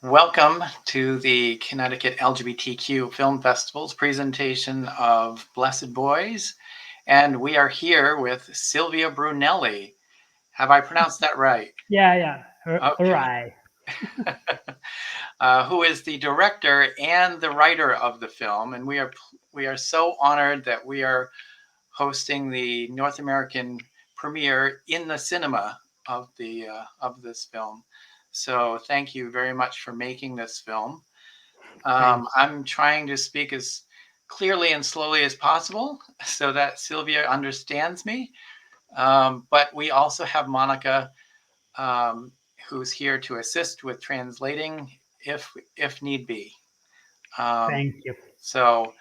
Welcome to the Connecticut LGBTQ Film Festival's presentation of Blessed Boys. And we are here with Silvia Brunelli. Have I pronounced that right? Yeah. All Okay. right. Who is the director and the writer of the film. And we are so honored that we are hosting the North American premiere in the cinema of this film. So thank you very much for making this film. Thank I'm trying to speak as clearly and slowly as possible so that Silvia understands me. But we also have Monica, um, who's here to assist with translating if need be. Um, Thank you. so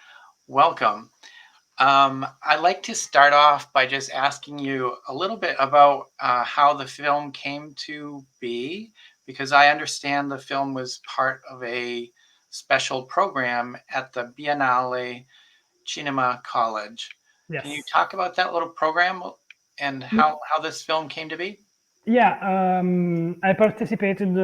welcome. I'd like to start off by just asking you a little bit about how the film came to be, because I understand the film was part of a special program at the Biennale Cinema College. Can you Yes. talk about that little program and how this film came to be? Yeah. I participated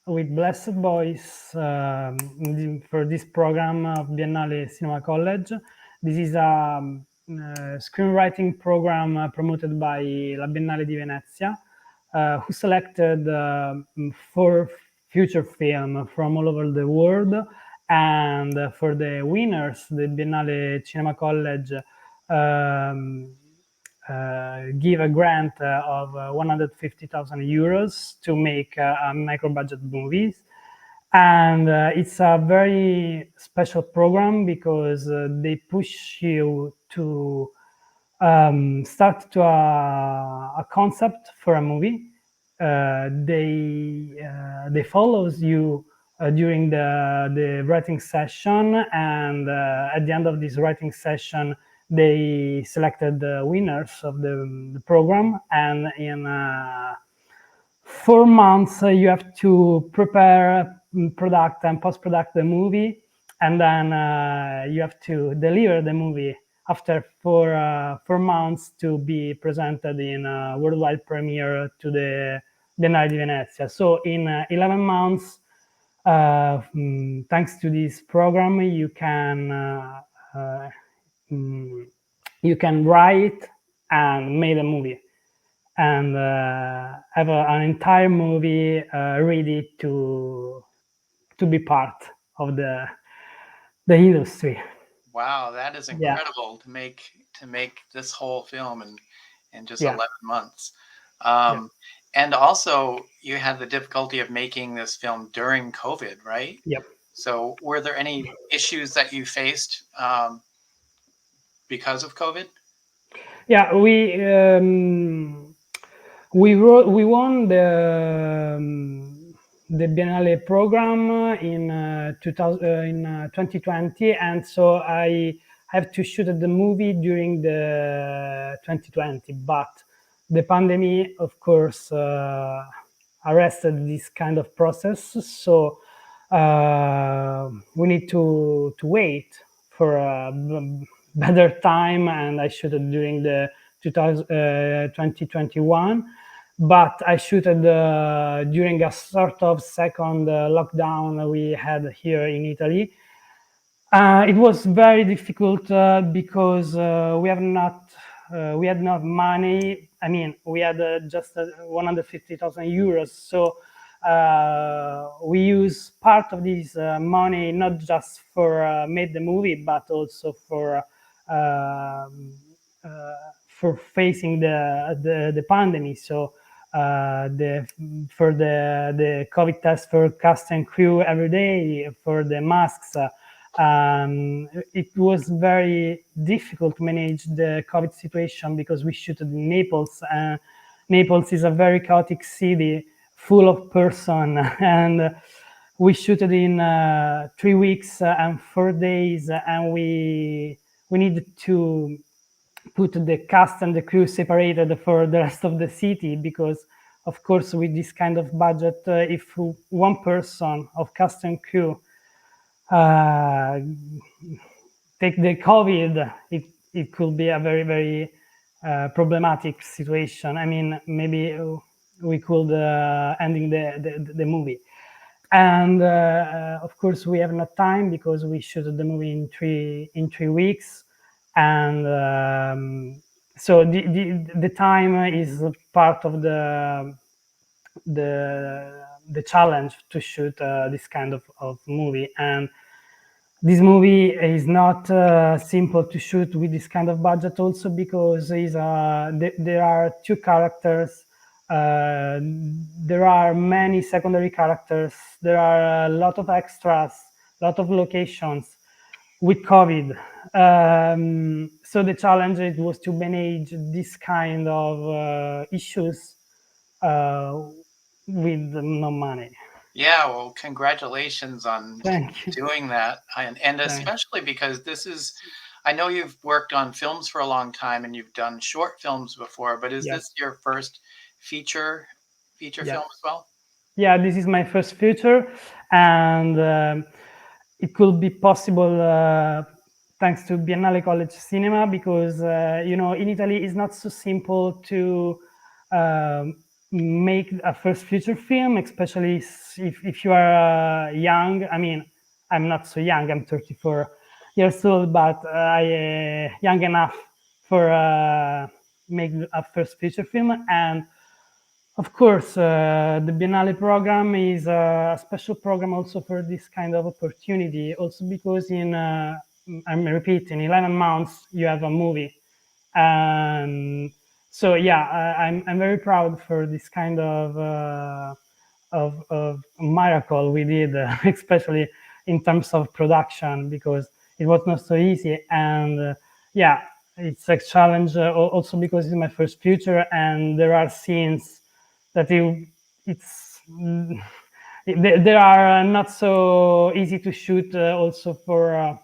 with Blessed Boys for this program of Biennale Cinema College. This is a screenwriting program promoted by La Biennale di Venezia, who selected four future films from all over the world. And for the winners, the Biennale Cinema College give a grant of 150,000 euros to make a micro budget movies. And it's a very special program because they push you to start to a concept for a movie. They follows you during the writing session, and at the end of this writing session, they selected the winners of the program, and in 4 months you have to prepare, product and post-product the movie, and then you have to deliver the movie after 4 months to be presented in a worldwide premiere to the Biennale di Venezia. So in 11 months, thanks to this program, uh, mm, you can write and make a movie and have an entire movie ready to be part of the industry. Wow, that is Yeah, incredible to make this whole film in just yeah, 11 months. yeah, Um, and also, you had the difficulty of making this film during COVID, right? yep. So, were there any issues that you faced because of COVID? Yeah, we won the Biennale program in 2020, and so I have to shoot the movie during the 2020. But the pandemic, of course, arrested this kind of process. So we need to wait for a better time, and I shot it during the 2021, but I shot it during a sort of second lockdown we had here in Italy. It was very difficult because we had not money. I mean, we had just 150,000 euros. So we use part of this money not just for make the movie, but also for facing the pandemic. So the for the COVID test for cast and crew every day, for the masks. It was very difficult to manage the COVID situation because we shot in Naples. Naples is a very chaotic city, full of person, and we shot it in 3 weeks and 4 days, and we needed to put the cast and the crew separated for the rest of the city because, of course, with this kind of budget, if one person of cast and crew uh, take the COVID, it could be a very, very problematic situation. I mean, maybe we could ending the movie. And of course we have not time because we shot the movie in 3 weeks, and so the time is part of the challenge to shoot this kind of movie. And this movie is not simple to shoot with this kind of budget, also because there are two characters, uh, there are many secondary characters, there are a lot of extras, a lot of locations with COVID. So the challenge it was to manage this kind of issues uh, with no money. Yeah, well, congratulations on Thank you. doing that, and Thank especially because this is, I know you've worked on films for a long time and you've done short films before, but is Yes, this your first feature yes. film as well? Yeah, this is my first feature, and it could be possible thanks to Biennale College Cinema, because in Italy it's not so simple to um, make a first feature film, especially if you are young. I mean, I'm not so young, I'm 34 years old, but I young enough for make a first feature film. And of course, the Biennale program is a special program also for this kind of opportunity. Also because I'm repeating, 11 months you have a movie, and so yeah, I'm very proud for this kind of miracle we did, especially in terms of production, because it was not so easy. And yeah, it's a challenge also because it's my first feature, and there are scenes that it's there are not so easy to shoot also for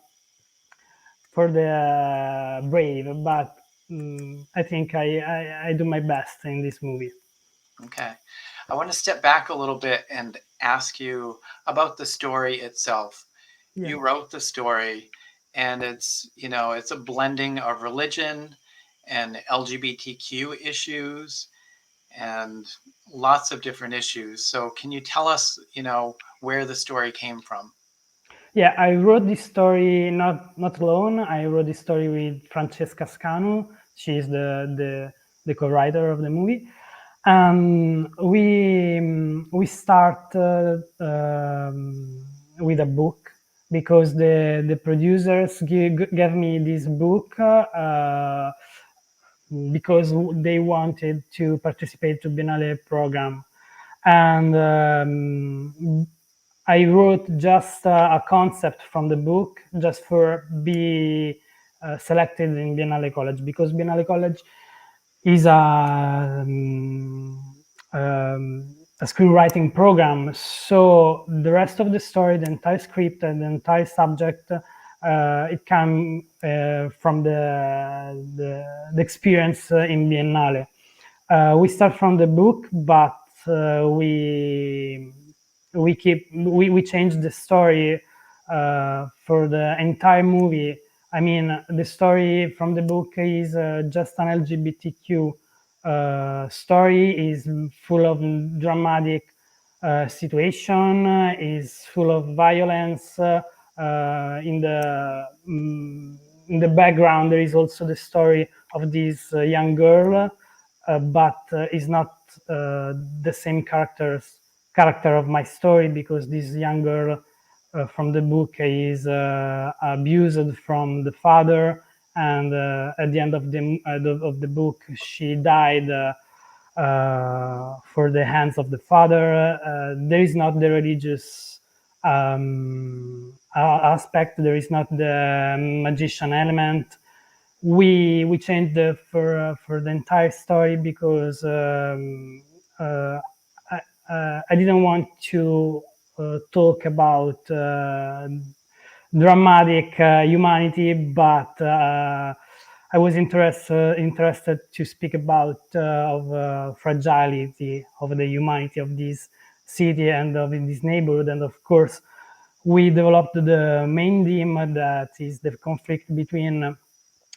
the brave, but I think I do my best in this movie. Okay. I want to step back a little bit and ask you about the story itself. Yeah. You wrote the story, and it's a blending of religion and LGBTQ issues and lots of different issues. So can you tell us, where the story came from? Yeah, I wrote this story not alone. I wrote this story with Francesca Scanu. She's the co-writer of the movie. We start with a book, because the producers gave me this book because they wanted to participate to Biennale program. And I wrote just a concept from the book, just for be selected in Biennale College, because Biennale College is a screenwriting program. So the rest of the story, the entire script and the entire subject, it came from the experience in Biennale. We start from the book, but we changed the story for the entire movie. I mean, the story from the book is just an LGBTQ story, is full of dramatic situation, is full of violence. In the background, there is also the story of this young girl, but is not the same character of my story, because this young girl from the book is abused from the father, and at the end of the book she died for the hands of the father. There is not the religious aspect, there is not the magician element. We changed for the entire story, because I didn't want to talk about dramatic humanity, but I was interested to speak about of fragility of the humanity of this city and of this neighborhood. And of course, we developed the main theme, that is the conflict between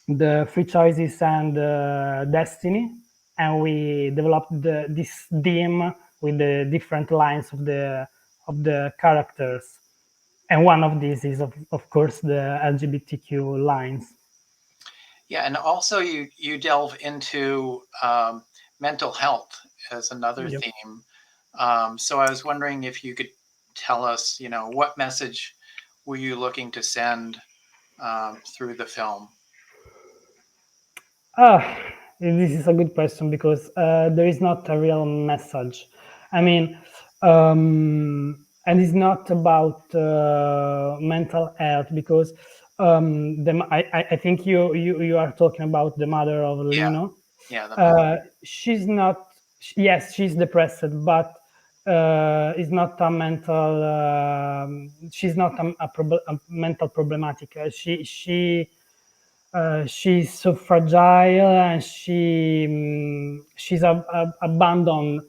the free choices and destiny. And we developed this theme with the different lines of the characters, and one of these is of course the LGBTQ lines. Yeah, and also you delve into mental health as another Yep. theme. So I was wondering if you could tell us, what message were you looking to send through the film? Ah, this is a good question because there is not a real message. I mean, and it's not about mental health because I think you are talking about the mother of Yeah, Lino. yeah, the mother. She's not. Yes, she's depressed, but is not a mental. She's not a mental problematic. She's so fragile, and she's abandoned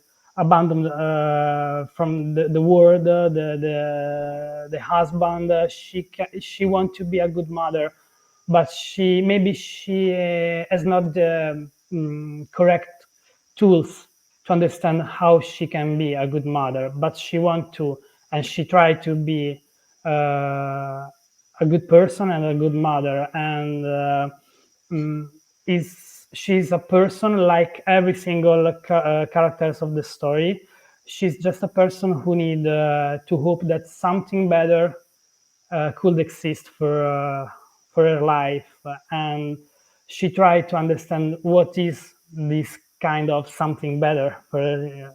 from the world, the husband. She wants to be a good mother, but she has not the correct tools to understand how she can be a good mother, but she wants to, and she tried to be a good person and a good mother, and mm, is she's a person like every single characters of the story. She's just a person who need to hope that something better could exist for her life, and she tried to understand what is this kind of something better for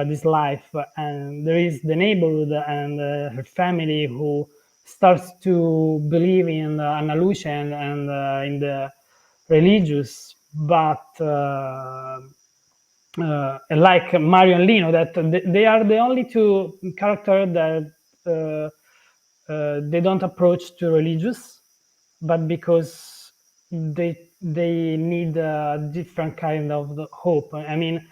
this life. And there is the neighborhood and her family who starts to believe in an illusion and in the religious, but like Mario and Lino, that they are the only two characters that they don't approach to religious, but because they need a different kind of hope. I mean,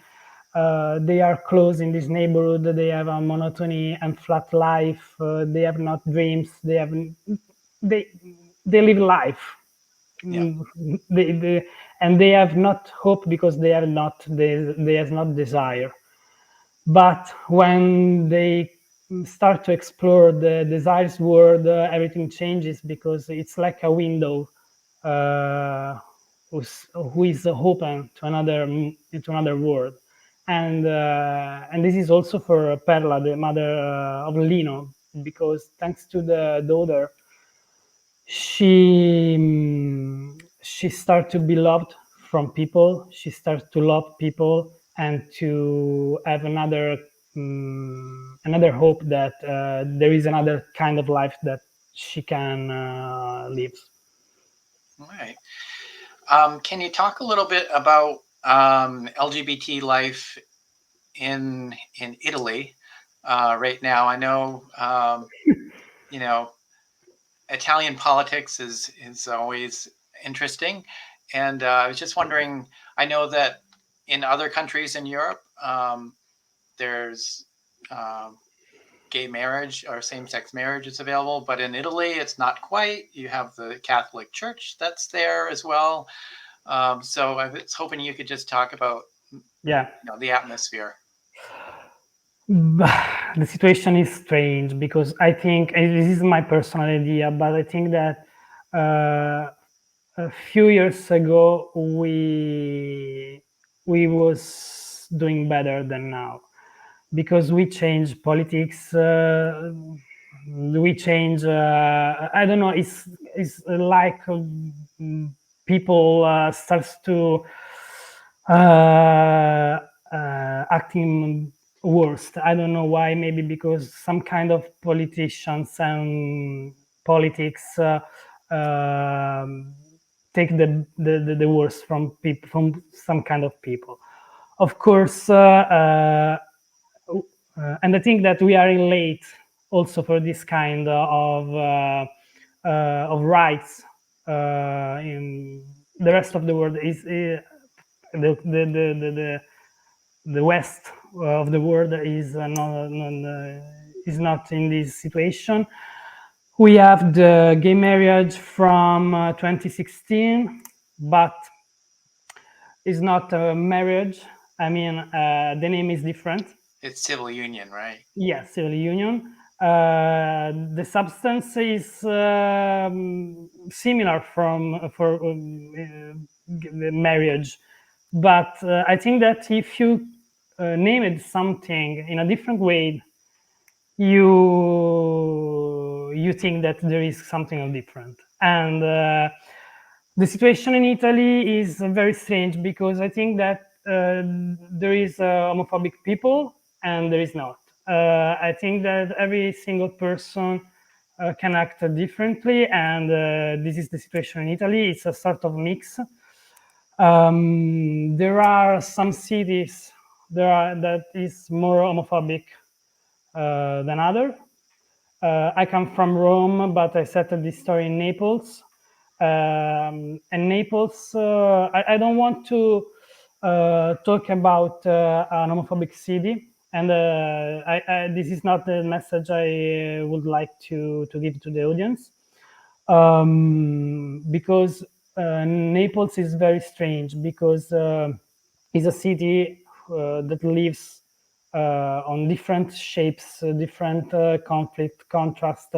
they are close in this neighborhood. They have a monotony and flat life. They have not dreams. They they live life. Yeah, Mm, and they have not hope because they have not desire. But when they start to explore the desires world, everything changes because it's like a window uh, who is open to another world. And this is also for Perla, the mother of Lino, because thanks to the daughter, she starts to be loved from people. She starts to love people and to have another hope that there is another kind of life that she can live. all right. Can you talk a little bit about LGBT life in Italy right now? I know, you know, Italian politics is always interesting, and I was just wondering. I know that in other countries in Europe, there's um, gay marriage or same-sex marriage is available, but in Italy, it's not quite. You have the Catholic Church that's there as well. So I was hoping you could just talk about Yeah. the atmosphere. The situation is strange because I think this is my personal idea, but I think that a few years ago we was doing better than now because we changed politics. We change. I don't know. It's like people starts to acting worst. I don't know why. Maybe because some kind of politicians and politics take the worst from people, from some kind of people. Of course, and I think that we are in late also for this kind of rights. In the rest of the world is the west of the world is not in this situation. We have the gay marriage from 2016, but it's not a marriage. I mean, the name is different. It's civil union, right? Yes, civil union. The substance is similar from for the marriage, but I think that if you name it something in a different way, you think that there is something different. And the situation in Italy is very strange because I think that there is homophobic people and there is not. I think that every single person can act differently, and this is the situation in Italy. It's a sort of mix. There are some cities that is more homophobic than other. I come from Rome, but I settled this story in Naples. And Naples, I don't want to talk about an homophobic city, and this is not the message I would like to give to the audience, because Naples is very strange because it's a city that lives on different shapes, different conflict, contrast.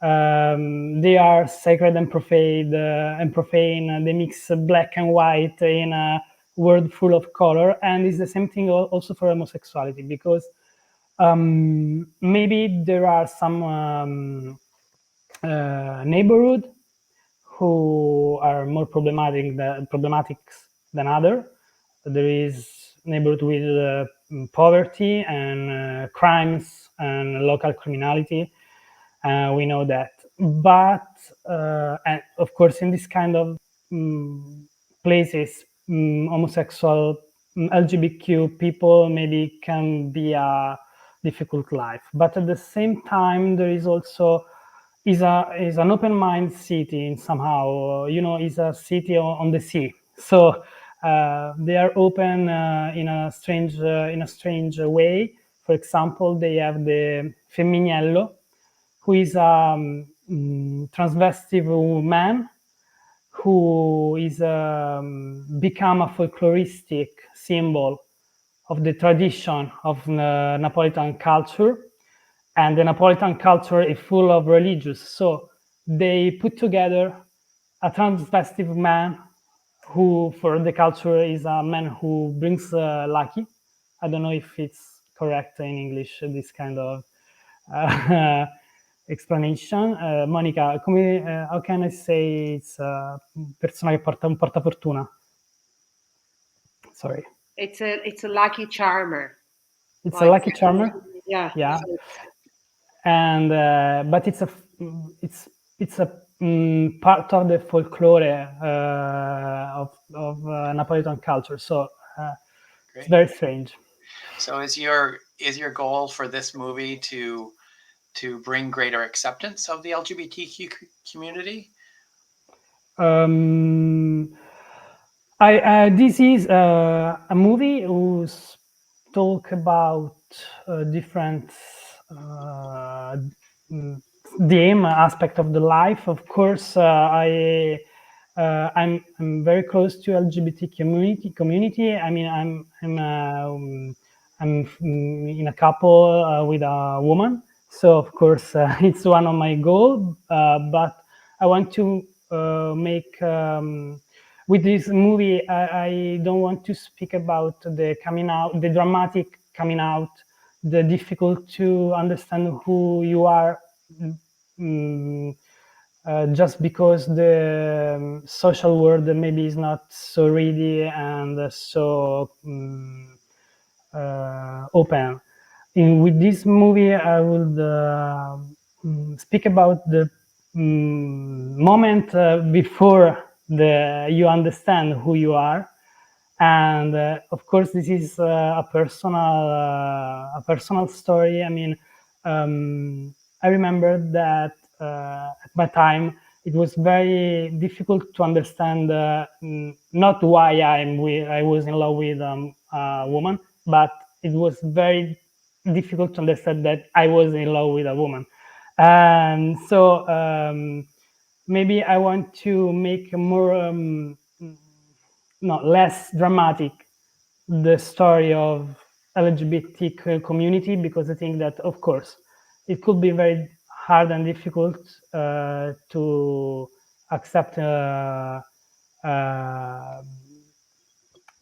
They are sacred and profane. They mix black and white in a world full of color, and it's the same thing also for homosexuality because maybe there are some neighborhood who are more problematic than other. There is neighborhood with poverty and crimes and local criminality. We know that, but and of course, in this kind of places, homosexual, LGBTQ people maybe can be a difficult life. But at the same time, there is also is an open mind city in somehow, is a city on the sea, so they are open in a strange way. For example, they have the Femminello, who is a transvestive man who is become a folkloristic symbol of the tradition of Napolitan culture, and the Napolitan culture is full of religious. So they put together a transvestive man who, for the culture, is a man who brings lucky. I don't know if it's correct in English, this kind of uh, explanation. Monica, how can I say it's a persona che porta un portafortuna? Sorry. It's a lucky charmer. It's a Like, lucky charmer. yeah. Yeah. So And but it's a part of the folklore of Napolitan culture. So it's Great. very strange. So is your goal for this movie to bring greater acceptance of the LGBTQ community? Um, this is a movie who's talk about different theme aspect of the life. Of course, I'm very close to LGBT community. I mean, I'm in a couple with a woman, so of course it's one of my goals. But I want to make with this movie. I don't want to speak about the coming out, the dramatic coming out, the difficult to understand who you are. Mm, just because the social world maybe is not so ready and so open. With this movie, I would speak about the moment before you understand who you are, and of course, this is a personal story. I mean, I remember that at my time it was very difficult to understand not why I was in love with a woman, but it was very difficult to understand that I was in love with a woman. And so maybe I want to make a more no, less dramatic the story of LGBT community, because I think that, of course, it could be very hard and difficult to accept uh,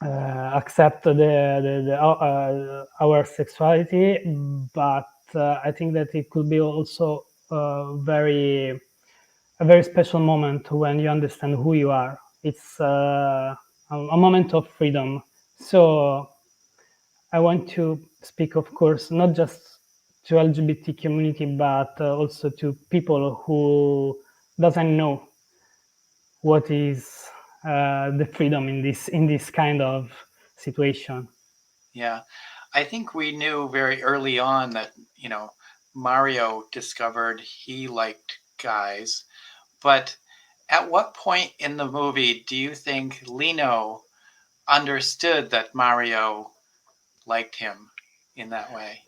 accept our sexuality, but I think that it could be also a very special moment when you understand who you are. It's a moment of freedom. So I want to speak, of course, not just to LGBT community, but also to people who doesn't know what is the freedom in this kind of situation. Yeah. I think we knew very early on that, Mario discovered he liked guys. But at what point in the movie do you think Lino understood that Mario liked him in that way?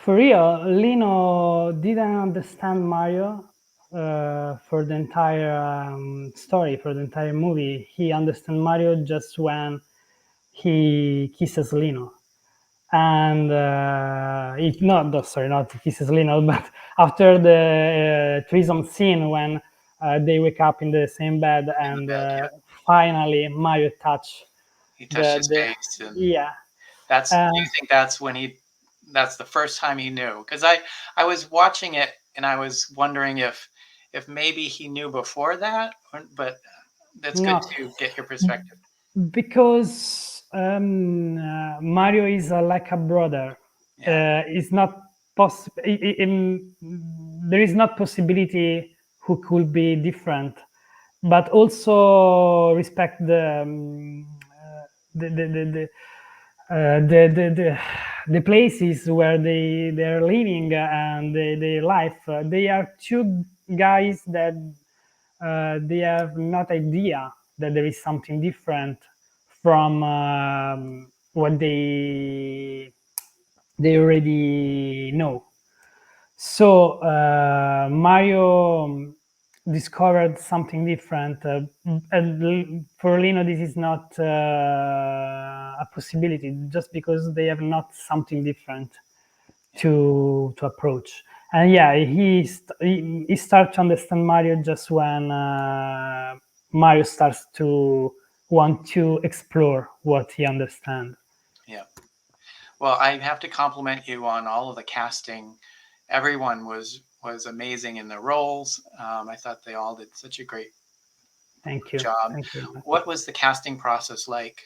For real, Lino didn't understand Mario for the entire story, for the entire movie. He understood Mario just when he kisses Lino. And it not sorry, not kisses Lino, but after the threesome scene when they wake up in the same bed In the and bed, yeah. finally Mario touch He touched his the face, and yeah. do you think that's the first time he knew? Because I was watching it and I was wondering if maybe he knew before that, but that's good No, to get your perspective. because Mario is like a brother. Yeah, It's not possible. There is not possibility who could be different, but also respect the the the the, the places where they're living and their life. They are two guys that they have not idea that there is something different from what they already know. So Mario discovered something different, and for Lino, this is not a possibility, just because they have not something different to approach. And yeah, he starts to understand Mario just when Mario starts to want to explore what he understands. yeah. Well, I have to compliment you on all of the casting. Everyone was amazing in their roles. I thought they all did such a great Thank you. job. Thank you. What was the casting process like?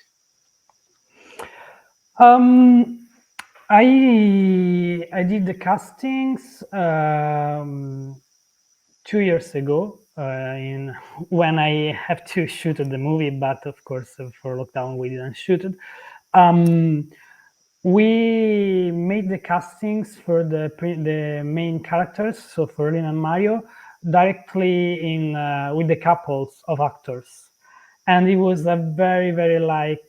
Um, I did the castings 2 years ago in when I have to shoot the movie, but of course for lockdown we didn't shoot it. Um, we made the castings for the main characters, so for Lin and Mario, directly in with the couples of actors, and it was a very like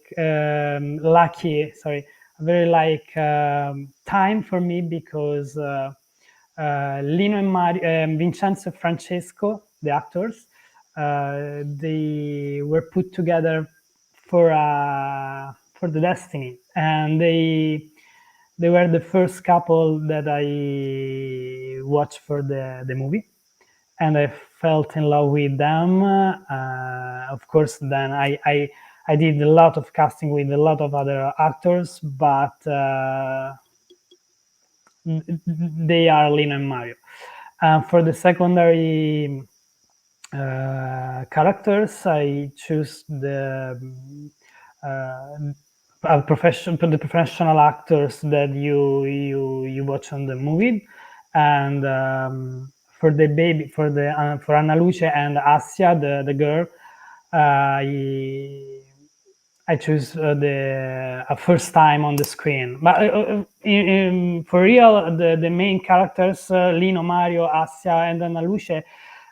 lucky, sorry, very like time for me because Lino and Mario, Vincenzo and Francesco, the actors, they were put together for the destiny, and they were the first couple that I watched for the movie, and I felt in love with them. Of course, then I did a lot of casting with a lot of other actors, but they are Lino and Mario. For the secondary characters, I choose the professional actors that you watch on the movie, and for the baby for Anna Luce and Asia, the girl, I choose the a first time on the screen. But for real, the main characters, Lino, Mario, Asia, and Anna Luce,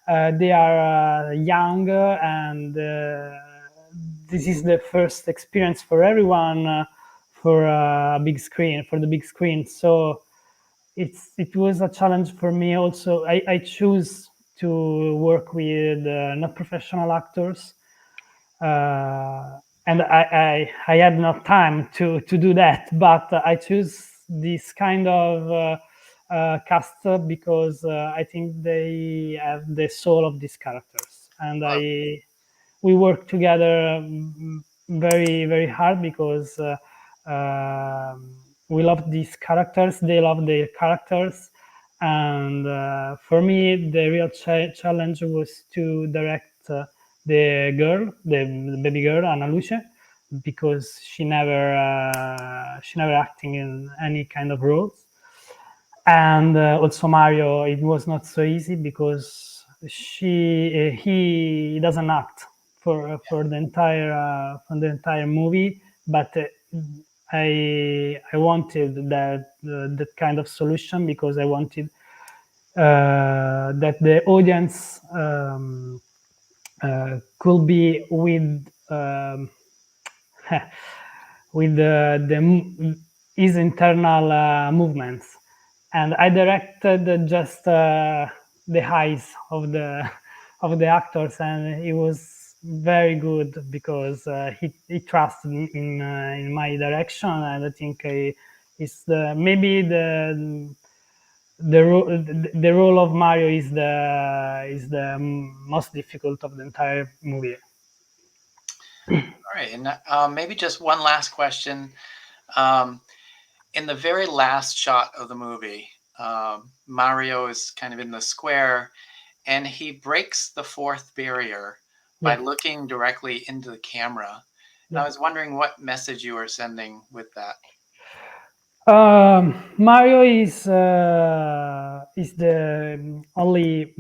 they are young, and this is the first experience for everyone for a big screen, for the big screen. So it was a challenge for me. Also, I choose to work with not professional actors, and I had no time to do that, but I choose this kind of cast because I think they have the soul of these characters, and Oh, we work together very very hard because we love these characters, they love their characters, and for me the real challenge was to direct the baby girl Anna Luce, because she never acting in any kind of roles. And also Mario, it was not so easy because he doesn't act for the entire movie, but I wanted that kind of solution because I wanted that the audience could be with with his internal movements, and I directed just the eyes of the of the actors, and it was very good because he trusted in my direction, and I think it's the maybe the role of Mario is the most difficult of the entire movie. all right. And maybe just one last question. Um, in the very last shot of the movie, Mario is kind of in the square, and he breaks the fourth barrier by Yeah, looking directly into the camera. And I yeah. was wondering what message you were sending with that. Mario is the only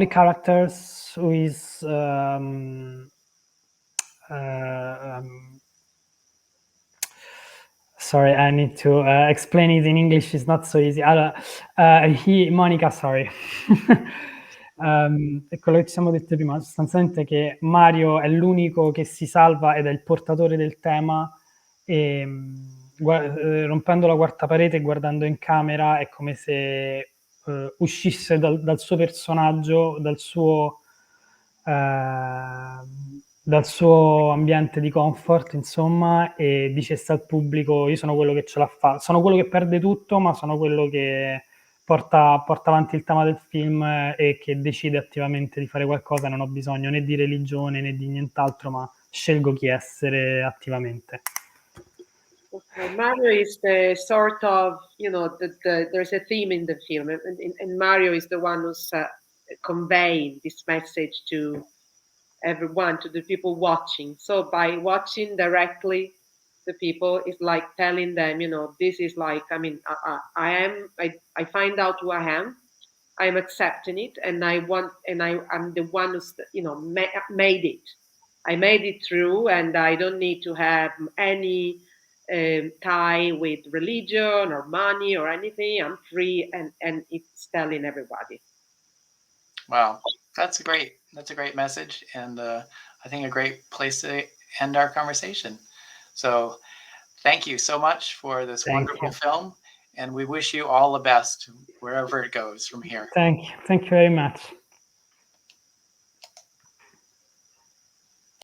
characters who is um, sorry, I need to explain it in English. It's not so easy. Allora, Monica, sorry. È quello che ci siamo detti prima, sostanzialmente che Mario è l'unico che si salva ed è il portatore del tema, e rompendo la quarta parete e guardando in camera è come se uscisse dal suo personaggio, dal suo ambiente di comfort, insomma, e dicesse al pubblico: io sono quello che ce la fa, sono quello che perde tutto, ma sono quello che porta avanti il tema del film e che decide attivamente di fare qualcosa. Non ho bisogno né di religione né di nient'altro, ma scelgo chi essere attivamente. Okay, Mario is the sort of, there's a theme in the film, and Mario is the one who's conveying this message to everyone, to the people watching. So by watching directly the people, it's like telling them, this is like, I find out who I am, I'm accepting it, and I'm the one who's, made it. I made it through, and I don't need to have any tie with religion or money or anything. I'm free, and it's telling everybody. Wow, that's a great message, and I think a great place to end our conversation. So thank you so much for this Thank wonderful you. film, and we wish you all the best wherever it goes from here. Thank you very much.